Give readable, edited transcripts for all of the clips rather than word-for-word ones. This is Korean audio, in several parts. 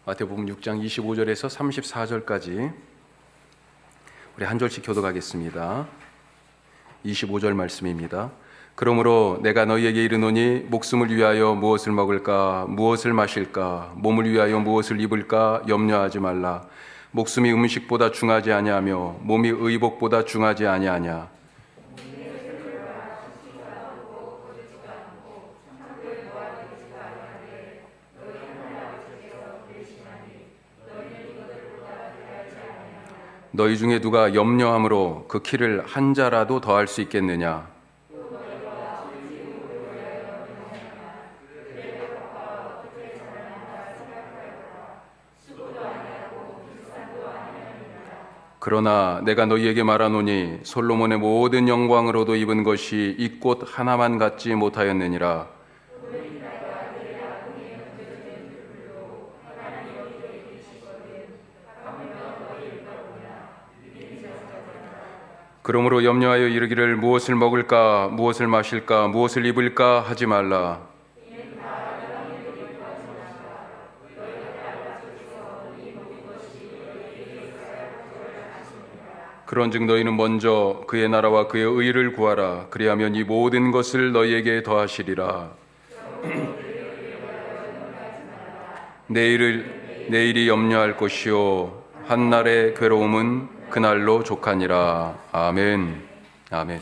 마태복음 6장 25절에서 34절까지 우리 한 절씩 교독하겠습니다. 25절 말씀입니다. 그러므로 내가 너희에게 이르노니 목숨을 위하여 무엇을 먹을까 무엇을 마실까 몸을 위하여 무엇을 입을까 염려하지 말라. 목숨이 음식보다 중하지 아니하며 몸이 의복보다 중하지 아니하냐. 너희 중에 누가 염려함으로 그 키를 한 자라도 더할 수 있겠느냐. 그러나 내가 너희에게 말하노니 솔로몬의 모든 영광으로도 입은 것이 이 꽃 하나만 갖지 못하였느니라. 그러므로 염려하여 이르기를 무엇을 먹을까 무엇을 마실까 무엇을 입을까 하지 말라. 그런즉 너희는 먼저 그의 나라와 그의 의를 구하라. 그리하면 이 모든 것을 너희에게 더하시리라. 내일이 염려할 것이요 한날의 괴로움은 그날로 족하니라. 아멘. 아멘.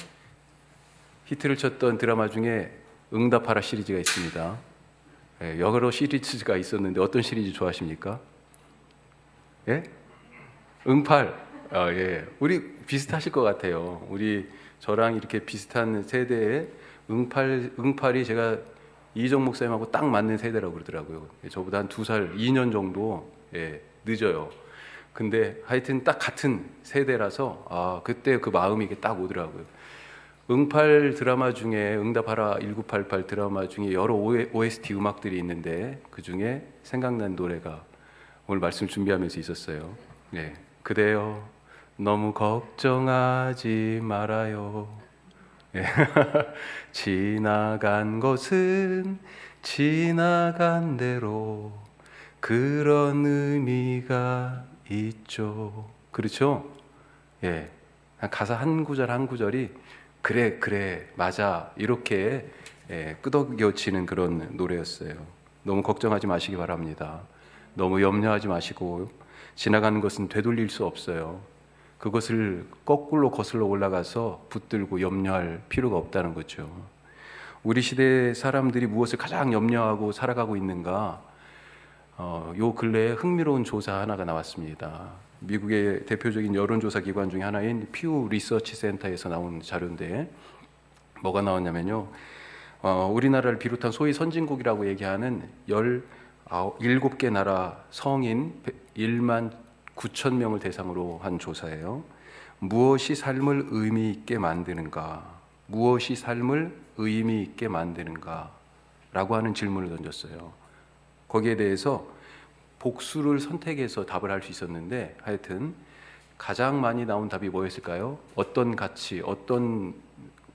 히트를 쳤던 드라마 중에 응답하라 시리즈가 있습니다. 여러 시리즈가 있었는데 어떤 시리즈 좋아하십니까? 예? 응팔. 예. 우리 비슷하실 것 같아요. 저랑 이렇게 비슷한 세대에 응팔이 제가 이정 목사님하고 딱 맞는 세대라고 그러더라고요. 저보다 한 2살, 2년 정도 늦어요. 근데 하여튼 딱 같은 세대라서 그때 그 마음이 이게 딱 오더라고요. 응팔 드라마 중에 응답하라 1988 드라마 중에 여러 OST 음악들이 있는데 그 중에 생각난 노래가 오늘 말씀 준비하면서 있었어요. 네. 그대여 너무 걱정하지 말아요. 네. 지나간 것은 지나간 대로 그런 의미가 있죠. 그렇죠? 예. 가사 한 구절 한 구절이 그래 맞아 이렇게 끄덕여치는 그런 노래였어요. 너무 걱정하지 마시기 바랍니다. 너무 염려하지 마시고 지나가는 것은 되돌릴 수 없어요. 그것을 거꾸로 거슬러 올라가서 붙들고 염려할 필요가 없다는 거죠. 우리 시대 사람들이 무엇을 가장 염려하고 살아가고 있는가? 요 근래에 흥미로운 조사 하나가 나왔습니다. 미국의 대표적인 여론조사 기관 중에 하나인 퓨 리서치 센터에서 나온 자료인데 뭐가 나왔냐면요. 우리나라를 비롯한 소위 선진국이라고 얘기하는 17개 나라 성인 1만 9천 명을 대상으로 한 조사예요. 무엇이 삶을 의미 있게 만드는가? 무엇이 삶을 의미 있게 만드는가? 라고 하는 질문을 던졌어요. 거기에 대해서 복수를 선택해서 답을 할 수 있었는데 하여튼 가장 많이 나온 답이 뭐였을까요? 어떤 가치,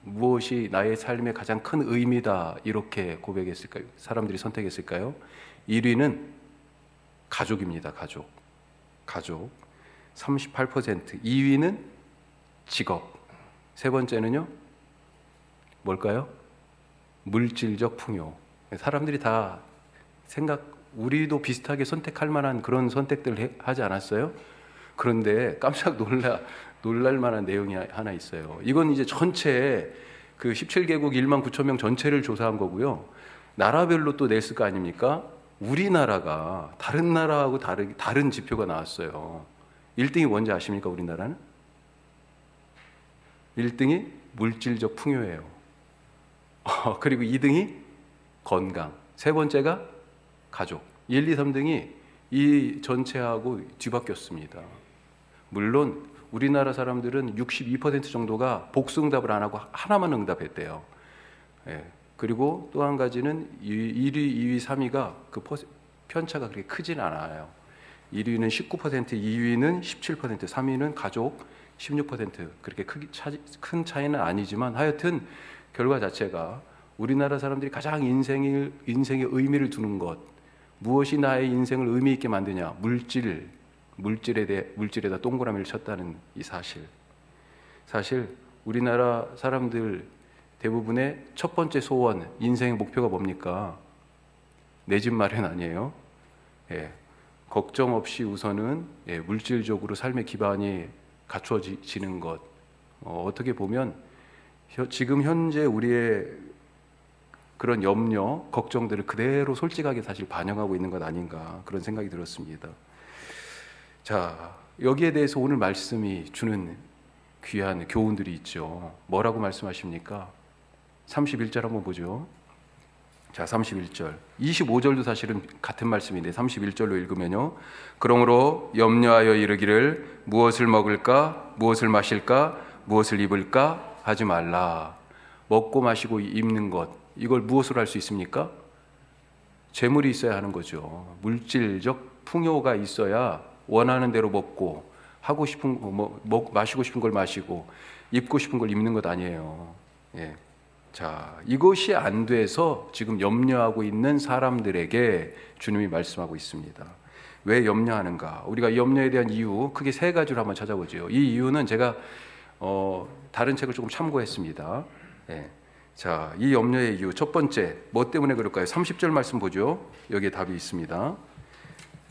무엇이 나의 삶의 가장 큰 의미다 이렇게 고백했을까요? 사람들이 선택했을까요? 1위는 가족입니다. 가족 38%. 2위는 직업. 세 번째는요? 뭘까요? 물질적 풍요. 사람들이 다 우리도 비슷하게 선택할 만한 그런 선택들을 하지 않았어요? 그런데 깜짝 놀랄 만한 내용이 하나 있어요. 이건 이제 전체 그 17개국 1만 9천 명 전체를 조사한 거고요. 나라별로 또 냈을 거 아닙니까? 우리나라가 다른 나라하고 다른 지표가 나왔어요. 1등이 뭔지 아십니까? 우리나라는? 1등이 물질적 풍요예요. 그리고 2등이 건강. 세 번째가 가족. 1, 2, 3등이 이 전체하고 뒤바뀌었습니다. 물론 우리나라 사람들은 62% 정도가 복수응답을 안 하고 하나만 응답했대요. 그리고 또 한 가지는 1위, 2위, 3위가 그 편차가 그렇게 크진 않아요. 1위는 19%, 2위는 17%, 3위는 가족 16%. 그렇게 큰 차이는 아니지만 하여튼 결과 자체가 우리나라 사람들이 가장 인생에 의미를 두는 것, 무엇이 나의 인생을 의미 있게 만드냐? 물질에다 동그라미를 쳤다는 이 사실. 사실 우리나라 사람들 대부분의 첫 번째 소원, 인생의 목표가 뭡니까? 내 집 마련 아니에요? 예, 걱정 없이 우선은 물질적으로 삶의 기반이 갖추어지는 것. 어떻게 보면 지금 현재 우리의 그런 염려, 걱정들을 그대로 솔직하게 사실 반영하고 있는 것 아닌가 그런 생각이 들었습니다. 자, 여기에 대해서 오늘 말씀이 주는 귀한 교훈들이 있죠. 뭐라고 말씀하십니까? 31절 한번 보죠. 자, 31절. 25절도 사실은 같은 말씀인데 31절로 읽으면요. 그러므로 염려하여 이르기를 무엇을 먹을까? 무엇을 마실까? 무엇을 입을까? 하지 말라. 먹고 마시고 입는 것. 이걸 무엇으로 할 수 있습니까? 재물이 있어야 하는 거죠. 물질적 풍요가 있어야 원하는 대로 먹고 하고 싶은 마시고 싶은 걸 마시고 입고 싶은 걸 입는 것 아니에요. 예. 자, 이것이 안 돼서 지금 염려하고 있는 사람들에게 주님이 말씀하고 있습니다. 왜 염려하는가? 우리가 염려에 대한 이유 크게 세 가지로 한번 찾아보죠. 이 이유는 제가 다른 책을 조금 참고했습니다. 예. 자, 이 염려의 이유 첫 번째, 뭐 때문에 그럴까요? 30절 말씀 보죠. 여기에 답이 있습니다.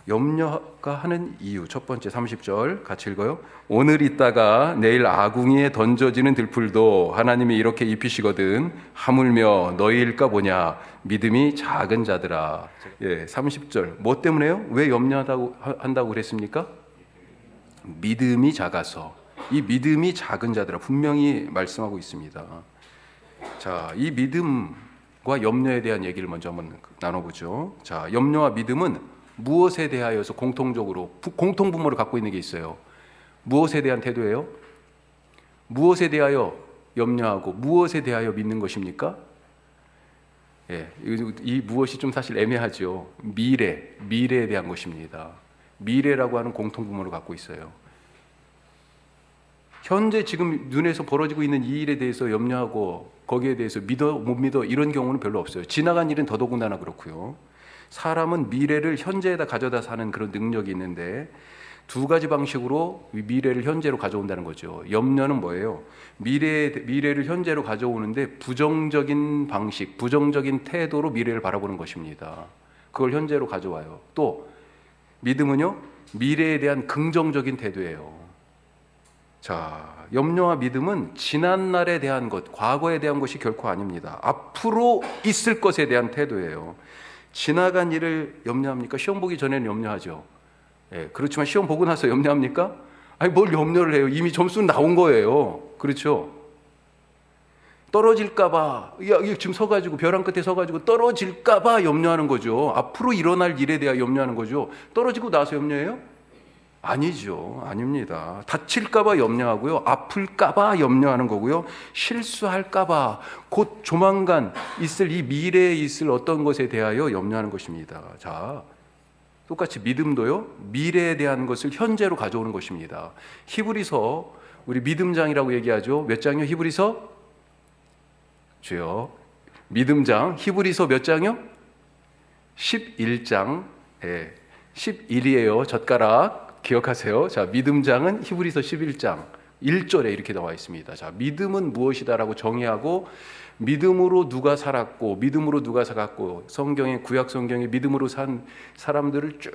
염려가 하는 이유 첫 번째 30절 같이 읽어요. 오늘 있다가 내일 아궁이에 던져지는 들풀도 하나님이 이렇게 입히시거든 하물며 너희일까 보냐 믿음이 작은 자들아. 예, 30절 뭐 때문에요? 왜 한다고 그랬습니까? 믿음이 작아서. 이 믿음이 작은 자들아 분명히 말씀하고 있습니다. 자, 이 믿음과 염려에 대한 얘기를 먼저 한번 나눠보죠. 자, 염려와 믿음은 무엇에 대하여서 공통적으로 공통분모를 갖고 있는 게 있어요. 무엇에 대한 태도예요? 무엇에 대하여 염려하고 무엇에 대하여 믿는 것입니까? 예, 이 무엇이 좀 사실 애매하죠. 미래에 대한 것입니다. 미래라고 하는 공통분모를 갖고 있어요. 현재 지금 눈에서 벌어지고 있는 이 일에 대해서 염려하고 거기에 대해서 믿어 못 믿어 이런 경우는 별로 없어요. 지나간 일은 더더군다나 그렇고요. 사람은 미래를 현재에다 가져다 사는 그런 능력이 있는데 두 가지 방식으로 미래를 현재로 가져온다는 거죠. 염려는 뭐예요? 미래를 현재로 가져오는데 부정적인 방식, 부정적인 태도로 미래를 바라보는 것입니다. 그걸 현재로 가져와요. 또 믿음은요, 미래에 대한 긍정적인 태도예요. 자, 염려와 믿음은 지난날에 대한 것, 과거에 대한 것이 결코 아닙니다. 앞으로 있을 것에 대한 태도예요. 지나간 일을 염려합니까? 시험 보기 전에는 염려하죠. 예, 그렇지만 시험 보고 나서 염려합니까? 아니, 뭘 염려를 해요? 이미 점수는 나온 거예요. 그렇죠? 떨어질까봐, 지금 서가지고, 벼랑 끝에 서가지고 떨어질까봐 염려하는 거죠. 앞으로 일어날 일에 대해 염려하는 거죠. 떨어지고 나서 염려해요? 아니죠. 아닙니다. 다칠까봐 염려하고요. 아플까봐 염려하는 거고요. 실수할까봐 곧 조만간 있을 이 미래에 있을 어떤 것에 대하여 염려하는 것입니다. 자, 똑같이 믿음도요. 미래에 대한 것을 현재로 가져오는 것입니다. 히브리서 우리 믿음장이라고 얘기하죠. 몇 장이요? 히브리서? 주요. 믿음장. 히브리서 몇 장이요? 11장. 예. 11이에요. 젓가락. 기억하세요. 자, 믿음장은 히브리서 11장 1절에 이렇게 나와 있습니다. 자, 믿음은 무엇이다라고 정의하고 믿음으로 누가 살았고 믿음으로 누가 살았고 성경의 구약 성경의 믿음으로 산 사람들을 쭉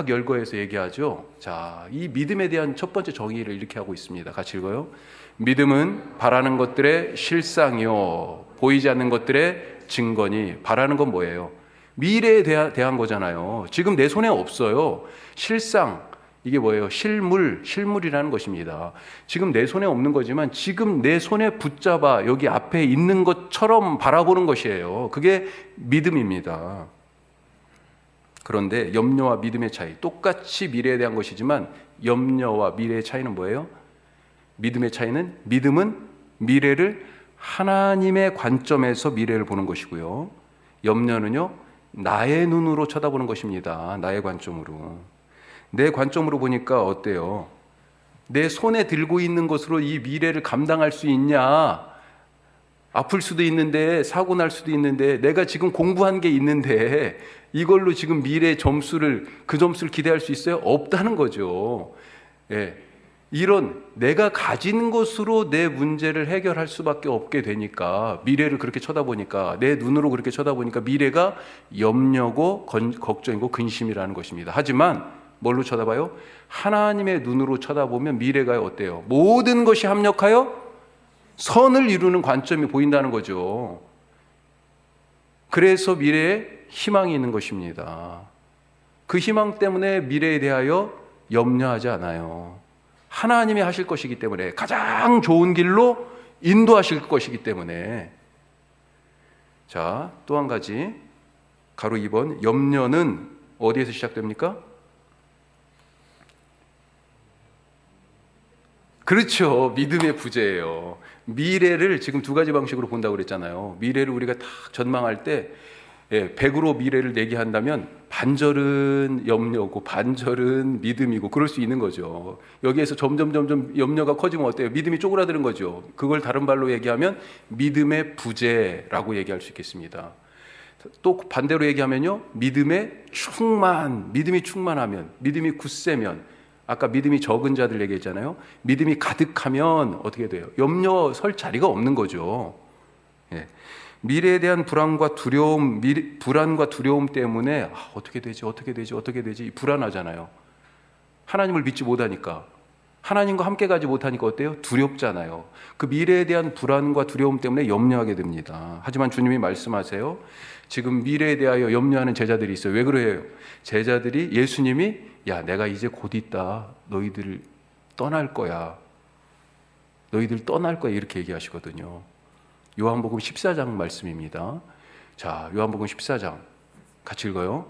열거해서 얘기하죠. 자, 이 믿음에 대한 첫 번째 정의를 이렇게 하고 있습니다. 같이 읽어요. 믿음은 바라는 것들의 실상이요 보이지 않는 것들의 증거니. 바라는 건 뭐예요? 미래에 대한 거잖아요. 지금 내 손에 없어요. 실상 이게 뭐예요? 실물이라는 것입니다. 지금 내 손에 없는 거지만 지금 내 손에 붙잡아 여기 앞에 있는 것처럼 바라보는 것이에요. 그게 믿음입니다. 그런데 염려와 믿음의 차이, 똑같이 미래에 대한 것이지만 염려와 미래의 차이는 뭐예요? 믿음의 차이는 믿음은 미래를 하나님의 관점에서 미래를 보는 것이고요. 염려는요, 나의 눈으로 쳐다보는 것입니다. 나의 관점으로. 내 관점으로 보니까 어때요? 내 손에 들고 있는 것으로 이 미래를 감당할 수 있냐? 아플 수도 있는데, 사고 날 수도 있는데, 내가 지금 공부한 게 있는데 이걸로 지금 미래 그 점수를 기대할 수 있어요? 없다는 거죠. 예. 이런 내가 가진 것으로 내 문제를 해결할 수밖에 없게 되니까, 미래를 그렇게 쳐다보니까, 내 눈으로 그렇게 쳐다보니까 미래가 염려고 걱정이고 근심이라는 것입니다. 하지만 뭘로 쳐다봐요? 하나님의 눈으로 쳐다보면 미래가 어때요? 모든 것이 합력하여 선을 이루는 관점이 보인다는 거죠. 그래서 미래에 희망이 있는 것입니다. 그 희망 때문에 미래에 대하여 염려하지 않아요. 하나님이 하실 것이기 때문에, 가장 좋은 길로 인도하실 것이기 때문에. 자, 또 한 가지, 가로 2번, 염려는 어디에서 시작됩니까? 그렇죠. 믿음의 부재예요. 미래를 지금 두 가지 방식으로 본다고 그랬잖아요. 미래를 우리가 딱 전망할 때 100으로 미래를 내기한다면 반절은 염려고 반절은 믿음이고 그럴 수 있는 거죠. 여기에서 점점 염려가 커지면 어때요? 믿음이 쪼그라드는 거죠. 그걸 다른 말로 얘기하면 믿음의 부재라고 얘기할 수 있겠습니다. 또 반대로 얘기하면요, 믿음이 충만하면, 믿음이 굳세면, 아까 믿음이 적은 자들 얘기했잖아요. 믿음이 가득하면 어떻게 돼요? 염려 설 자리가 없는 거죠. 예. 미래에 대한 불안과 두려움 때문에 어떻게 되지 불안하잖아요. 하나님을 믿지 못하니까, 하나님과 함께 가지 못하니까 어때요? 두렵잖아요. 그 미래에 대한 불안과 두려움 때문에 염려하게 됩니다. 하지만 주님이 말씀하세요. 지금 미래에 대하여 염려하는 제자들이 있어요. 왜 그래요? 제자들이 예수님이 야, 내가 이제 곧 있다, 너희들 떠날 거야 이렇게 얘기하시거든요. 요한복음 14장 말씀입니다. 자, 요한복음 14장 같이 읽어요.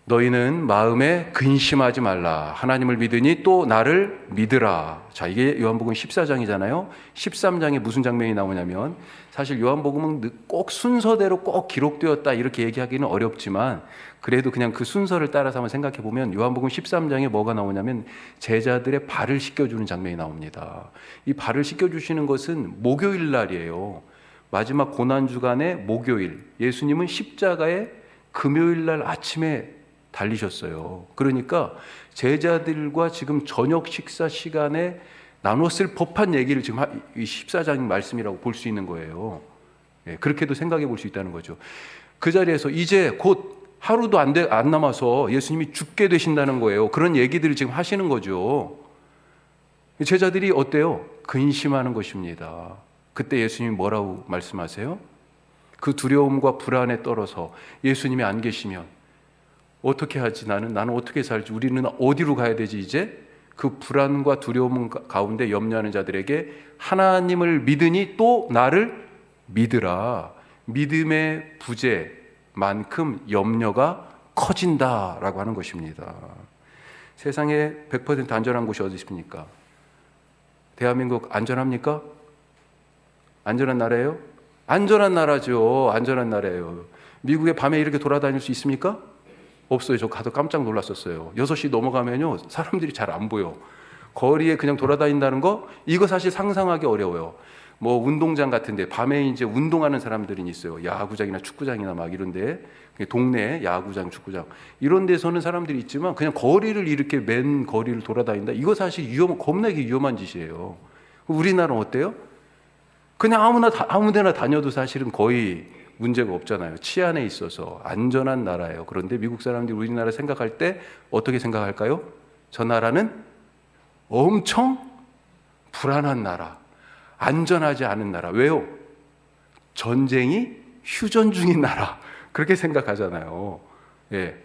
너희는 마음에 근심하지 말라. 하나님을 믿으니 또 나를 믿으라. 자, 이게 요한복음 14장이잖아요. 13장에 무슨 장면이 나오냐면, 사실 요한복음은 꼭 순서대로 꼭 기록되었다 이렇게 얘기하기는 어렵지만, 그래도 그냥 그 순서를 따라서 한번 생각해 보면 요한복음 13장에 뭐가 나오냐면 제자들의 발을 씻겨주는 장면이 나옵니다. 이 발을 씻겨주시는 것은 목요일 날이에요. 마지막 고난주간의 목요일, 예수님은 십자가에 금요일 날 아침에 달리셨어요. 그러니까 제자들과 지금 저녁 식사 시간에 나눴을 법한 얘기를 지금 이 14장 말씀이라고 볼 수 있는 거예요. 그렇게도 생각해 볼 수 있다는 거죠. 그 자리에서 이제 곧 하루도 안 남아서 예수님이 죽게 되신다는 거예요. 그런 얘기들을 지금 하시는 거죠. 제자들이 어때요? 근심하는 것입니다. 그때 예수님이 뭐라고 말씀하세요? 그 두려움과 불안에 떨어서 예수님이 안 계시면 어떻게 하지? 나는 어떻게 살지? 우리는 어디로 가야 되지 이제? 그 불안과 두려움 가운데 염려하는 자들에게 하나님을 믿으니 또 나를 믿으라. 믿음의 부재만큼 염려가 커진다라고 하는 것입니다. 세상에 100% 안전한 곳이 어디 있습니까? 대한민국 안전합니까? 안전한 나라예요? 안전한 나라죠. 안전한 나라예요. 미국에 밤에 이렇게 돌아다닐 수 있습니까? 없어요. 저 가서 깜짝 놀랐었어요. 6시 넘어가면요, 사람들이 잘 안 보여. 거리에 그냥 돌아다닌다는 거, 이거 사실 상상하기 어려워요. 뭐 운동장 같은데 밤에 이제 운동하는 사람들이 있어요. 야구장이나 축구장이나 막 이런데, 동네 야구장, 축구장 이런 데서는 사람들이 있지만 그냥 거리를 이렇게 맨 거리를 돌아다닌다. 이거 사실 겁나게 위험한 짓이에요. 우리나라는 어때요? 그냥 아무데나 다녀도 사실은 거의 문제가 없잖아요. 치안에 있어서 안전한 나라예요. 그런데 미국 사람들이 우리나라 생각할 때 어떻게 생각할까요? 저 나라는 엄청 불안한 나라, 안전하지 않은 나라. 왜요? 전쟁이 휴전 중인 나라. 그렇게 생각하잖아요. 예.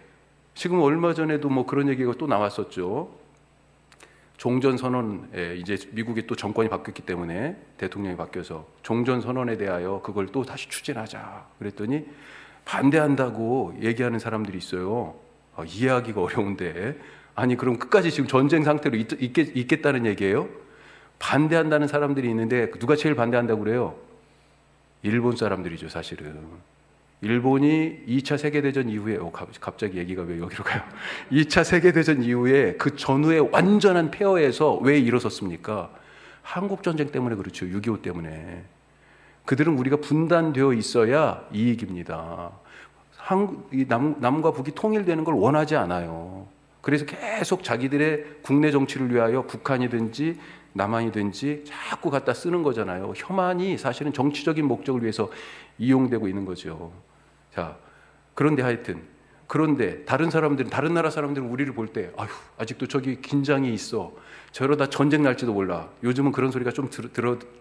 지금 얼마 전에도 뭐 그런 얘기가 또 나왔었죠. 종전선언, 이제 미국이 또 정권이 바뀌었기 때문에 대통령이 바뀌어서 종전선언에 대하여 그걸 또 다시 추진하자 그랬더니 반대한다고 얘기하는 사람들이 있어요. 이해하기가 어려운데, 아니 그럼 끝까지 지금 전쟁 상태로 있겠다는 얘기예요? 반대한다는 사람들이 있는데 누가 제일 반대한다고 그래요? 일본 사람들이죠. 사실은 일본이 2차 세계대전 이후에 갑자기 얘기가 왜 여기로 가요? 2차 세계대전 이후에 그 전후의 완전한 폐허에서 왜 일어섰습니까? 한국전쟁 때문에 그렇죠. 6.25 때문에. 그들은 우리가 분단되어 있어야 이익입니다. 남과 북이 통일되는 걸 원하지 않아요. 그래서 계속 자기들의 국내 정치를 위하여 북한이든지 남한이든지 자꾸 갖다 쓰는 거잖아요. 혐한이 사실은 정치적인 목적을 위해서 이용되고 있는 거죠. 자, 그런데 하여튼 그런데 다른 나라 사람들은 우리를 볼 때 아휴, 아직도 저기 긴장이 있어. 저러다 전쟁 날지도 몰라. 요즘은 그런 소리가 좀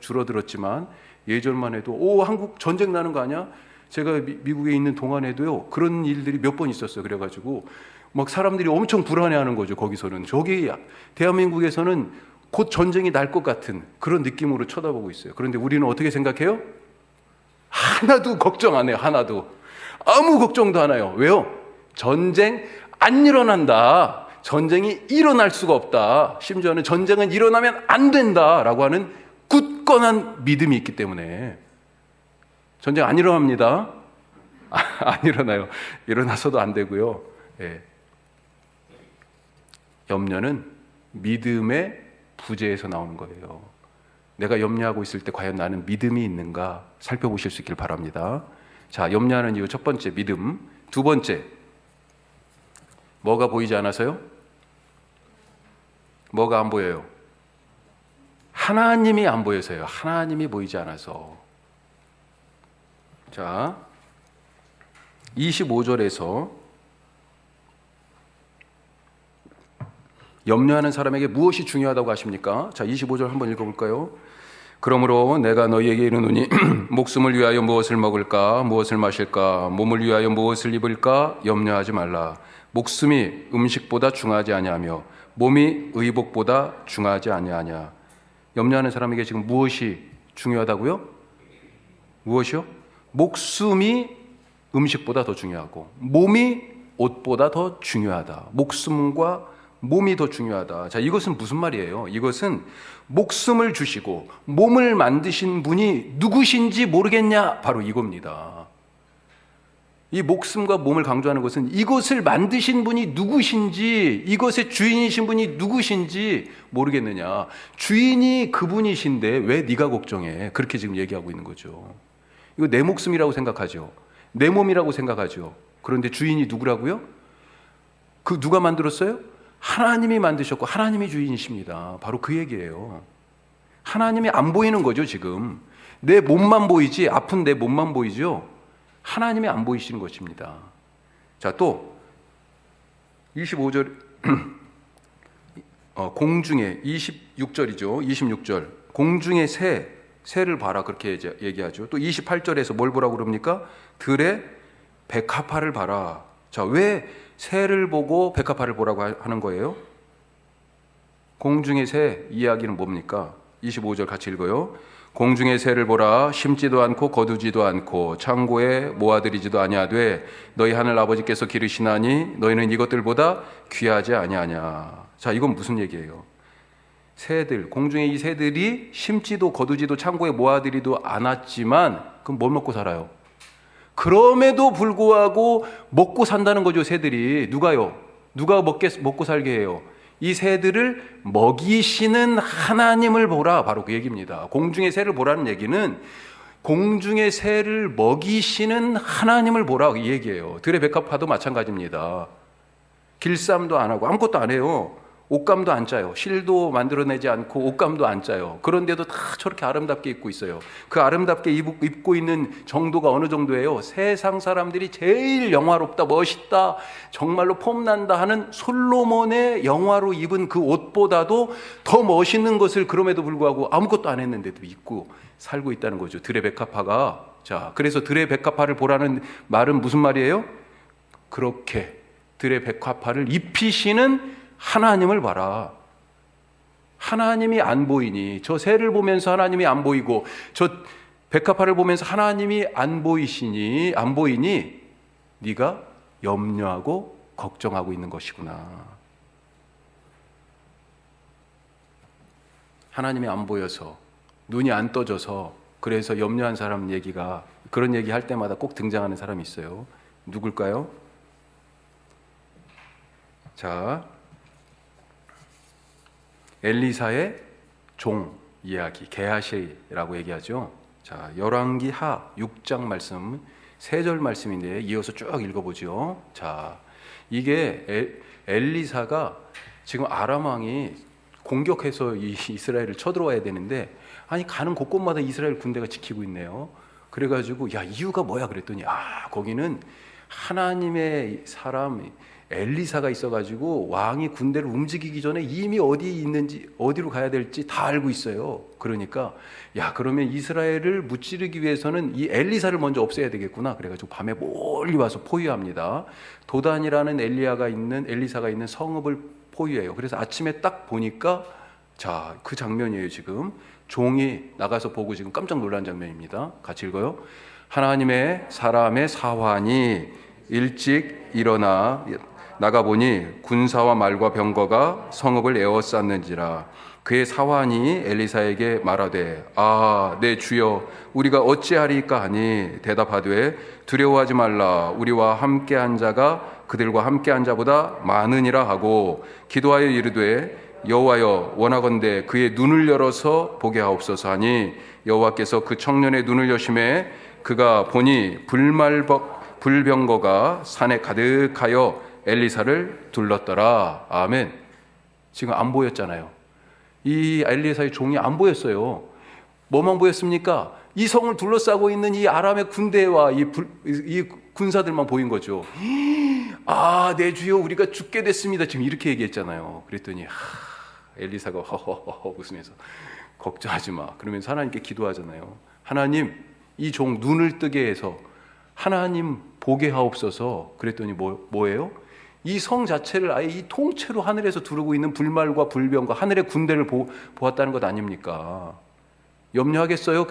줄어들었지만 예전만 해도 한국 전쟁 나는 거 아니야? 제가 미국에 있는 동안에도요 그런 일들이 몇 번 있었어요. 그래가지고 막 사람들이 엄청 불안해하는 거죠. 거기서는 저기 대한민국에서는 곧 전쟁이 날 것 같은 그런 느낌으로 쳐다보고 있어요. 그런데 우리는 어떻게 생각해요? 하나도 걱정 안 해요. 하나도 아무 걱정도 안 해요. 왜요? 전쟁 안 일어난다. 전쟁이 일어날 수가 없다. 심지어는 전쟁은 일어나면 안 된다라고 하는 굳건한 믿음이 있기 때문에 전쟁 안 일어납니다. 안 일어나요. 일어나서도 안 되고요. 예. 염려는 믿음의 부재에서 나오는 거예요. 내가 염려하고 있을 때 과연 나는 믿음이 있는가 살펴보실 수 있길 바랍니다. 자, 염려하는 이유 첫 번째 믿음. 두 번째 뭐가 보이지 않아서요? 뭐가 안 보여요? 하나님이 안 보여서요. 하나님이 보이지 않아서. 자, 25절에서 염려하는 사람에게 무엇이 중요하다고 하십니까? 자, 25절 한번 읽어볼까요? 그러므로 내가 너희에게 이르노니 목숨을 위하여 무엇을 먹을까 무엇을 마실까 몸을 위하여 무엇을 입을까 염려하지 말라. 목숨이 음식보다 중하지 아니하며 몸이 의복보다 중하지 아니하냐. 염려하는 사람에게 지금 무엇이 중요하다고요? 무엇이요? 목숨이 음식보다 더 중요하고 몸이 옷보다 더 중요하다. 목숨과 몸이 더 중요하다. 자, 이것은 무슨 말이에요? 이것은 목숨을 주시고 몸을 만드신 분이 누구신지 모르겠냐? 바로 이겁니다. 이 목숨과 몸을 강조하는 것은 이것을 만드신 분이 누구신지, 이것의 주인이신 분이 누구신지 모르겠느냐. 주인이 그분이신데 왜 네가 걱정해? 그렇게 지금 얘기하고 있는 거죠. 이거 내 목숨이라고 생각하죠. 내 몸이라고 생각하죠. 그런데 주인이 누구라고요? 그 누가 만들었어요? 하나님이 만드셨고 하나님이 주인이십니다. 바로 그 얘기예요. 하나님이 안 보이는 거죠. 지금 내 몸만 보이지, 아픈 내 몸만 보이죠. 하나님이 안 보이시는 것입니다. 자, 또 25절 공중에 26절이죠. 26절 공중의 새를 봐라 그렇게 얘기하죠. 또 28절에서 뭘 보라고 그럽니까? 들의 백합화를 봐라. 자, 왜 새를 보고 백합화를 보라고 하는 거예요? 공중의 새 이야기는 뭡니까? 25절 같이 읽어요. 공중의 새를 보라. 심지도 않고 거두지도 않고 창고에 모아들이지도 아니하되 너희 하늘 아버지께서 기르시나니 너희는 이것들보다 귀하지 아니하냐. 자, 이건 무슨 얘기예요? 새들, 공중의 이 새들이 심지도 거두지도 창고에 모아들이도 않았지만 그럼 뭘 먹고 살아요? 그럼에도 불구하고 먹고 산다는 거죠. 새들이. 누가요? 누가 먹고 살게 해요? 이 새들을 먹이시는 하나님을 보라. 바로 그 얘기입니다. 공중의 새를 보라는 얘기는 공중의 새를 먹이시는 하나님을 보라 이 얘기예요. 들의 백합화도 마찬가지입니다. 길쌈도 안 하고 아무것도 안 해요. 옷감도 안 짜요. 실도 만들어내지 않고 옷감도 안 짜요. 그런데도 다 저렇게 아름답게 입고 있어요. 그 아름답게 입고 있는 정도가 어느 정도예요? 세상 사람들이 제일 영화롭다, 멋있다, 정말로 폼난다 하는 솔로몬의 영화로 입은 그 옷보다도 더 멋있는 것을 그럼에도 불구하고 아무것도 안 했는데도 입고 살고 있다는 거죠. 들의 백합화가. 자, 그래서 들의 백합화를 보라는 말은 무슨 말이에요? 그렇게 들의 백합화를 입히시는 하나님을 봐라. 하나님이 안 보이니, 저 새를 보면서 하나님이 안 보이고 저 백합화를 보면서 하나님이 안 보이니 네가 염려하고 걱정하고 있는 것이구나. 하나님이 안 보여서 눈이 안 떠져서 그래서 염려한 사람 얘기가, 그런 얘기 할 때마다 꼭 등장하는 사람이 있어요. 누굴까요? 자, 엘리사의 종 이야기, 게하시라고 얘기하죠. 자, 열왕기하 6장 말씀, 3절 말씀인데 이어서 쭉 읽어보죠. 자, 이게 엘리사가 지금 아람 왕이 공격해서 이 이스라엘을 쳐들어와야 되는데, 아니 가는 곳곳마다 이스라엘 군대가 지키고 있네요. 그래가지고 야, 이유가 뭐야 그랬더니 거기는 하나님의 사람 엘리사가 있어가지고 왕이 군대를 움직이기 전에 이미 어디 있는지 어디로 가야 될지 다 알고 있어요. 그러니까 야, 그러면 이스라엘을 무찌르기 위해서는 이 엘리사를 먼저 없애야 되겠구나. 그래가지고 밤에 멀리 와서 포위합니다. 도단이라는 엘리사가 있는 성읍을 포위해요. 그래서 아침에 딱 보니까 자, 그 장면이에요. 지금 종이 나가서 보고 지금 깜짝 놀란 장면입니다. 같이 읽어요. 하나님의 사람의 사환이 일찍 일어나 나가보니 군사와 말과 병거가 성읍을 에워쌌는지라. 그의 사환이 엘리사에게 말하되 내 주여, 우리가 어찌하리까 하니 대답하되 두려워하지 말라. 우리와 함께한 자가 그들과 함께한 자보다 많으니라 하고 기도하여 이르되 여호와여, 원하건대 그의 눈을 열어서 보게 하옵소서 하니 여호와께서 그 청년의 눈을 여심해 그가 보니 불병거가 산에 가득하여 엘리사를 둘렀더라. 아멘. 지금 안 보였잖아요. 이 엘리사의 종이 안 보였어요. 뭐만 보였습니까? 이 성을 둘러싸고 있는 이 아람의 군대와 이 군사들만 보인 거죠. 내 주여, 우리가 죽게 됐습니다. 지금 이렇게 얘기했잖아요. 그랬더니 엘리사가 허허허 웃으면서 걱정하지 마. 그러면서 하나님께 기도하잖아요. 하나님, 이 종 눈을 뜨게 해서 하나님 보게 하옵소서. 그랬더니 뭐예요? 이 성 자체를 아예 이 통째로 하늘에서 두르고 있는 불말과 불병과 하늘의 군대를 보았다는 것 아닙니까? 염려하겠어요?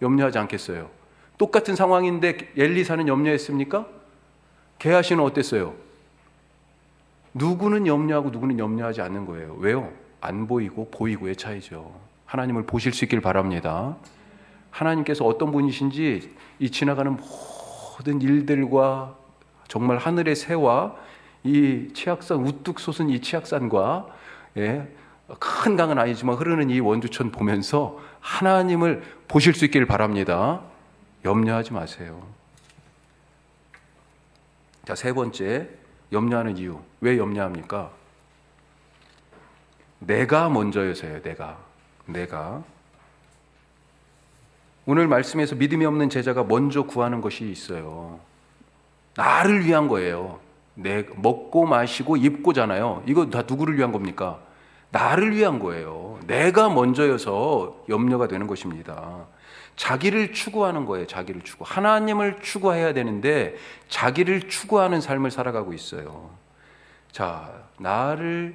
염려하지 않겠어요? 똑같은 상황인데 엘리사는 염려했습니까? 게하시는 어땠어요? 누구는 염려하고 누구는 염려하지 않는 거예요. 왜요? 안 보이고 보이고의 차이죠. 하나님을 보실 수 있길 바랍니다. 하나님께서 어떤 분이신지 이 지나가는 모든 일들과 정말 하늘의 새와 이 치악산 우뚝 솟은 이 치악산과 큰 강은 아니지만 흐르는 이 원주천 보면서 하나님을 보실 수 있길 바랍니다. 염려하지 마세요. 자, 3번째, 염려하는 이유. 왜 염려합니까? 내가 먼저여서요. 내가. 오늘 말씀에서 믿음이 없는 제자가 먼저 구하는 것이 있어요. 나를 위한 거예요. 먹고 마시고 입고잖아요. 이거 다 누구를 위한 겁니까? 나를 위한 거예요. 내가 먼저여서 염려가 되는 것입니다. 자기를 추구하는 거예요. 자기를 추구. 하나님을 추구해야 되는데 자기를 추구하는 삶을 살아가고 있어요. 자, 나를